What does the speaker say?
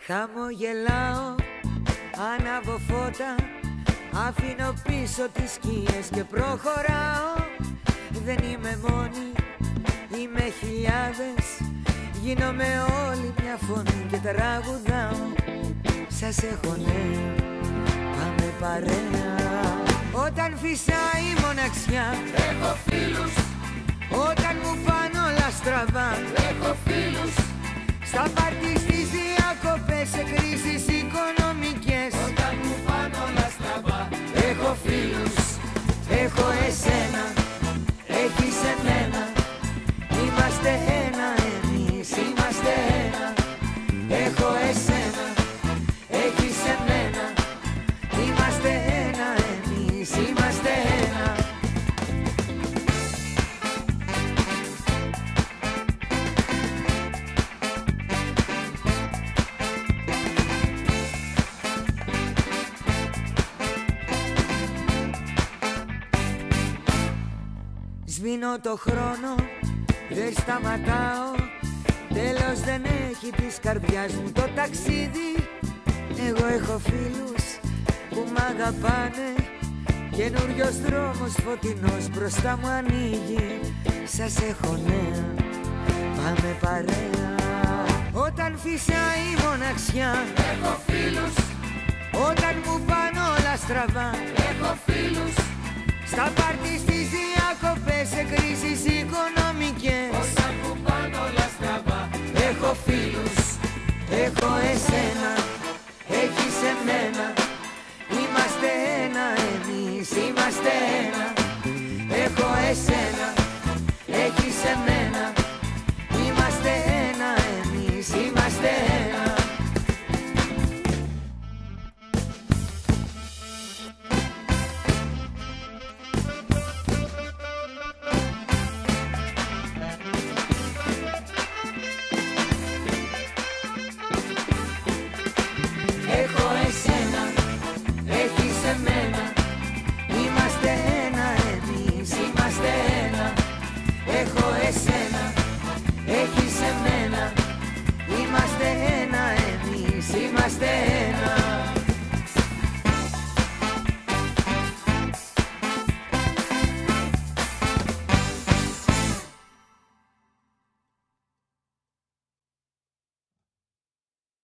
Χαμογελάω, ανάβω φώτα, αφήνω πίσω τις σκιές και προχωράω. Δεν είμαι μόνη, είμαι χιλιάδες, γίνομαι όλη μια φωνή και τραγουδάω. Σας έχω νέα, πάμε παρέα. Όταν φυσάει η μοναξιά, έχω φίλους. όταν μου πάνε όλα στραβά, έχω φίλους. στα πάρτι στις διακοπές, σε κρίσεις οικονομικές, όταν μου πάνε όλα στραβά, έχω φίλους. Έχω εσένα, έχεις εμένα, είμαστε ένα, εμείς είμαστε ένα. Έχω εσένα, έχεις εμένα, είμαστε ένα, εμείς είμαστε ένα. Σβήνω το χρόνο, δεν σταματάω, τέλος δεν έχει της καρδιάς μου το ταξίδι. Εγώ έχω φίλους που μ' αγαπάνε, καινούριος δρόμος φωτεινός μπροστά μου ανοίγει. Σας έχω νέα, πάμε παρέα. Όταν φυσάει η μοναξιά, έχω φίλους. όταν μου πάνε όλα στραβά, έχω φίλους. στα πάρτι στις διακοπές, σε κρίσεις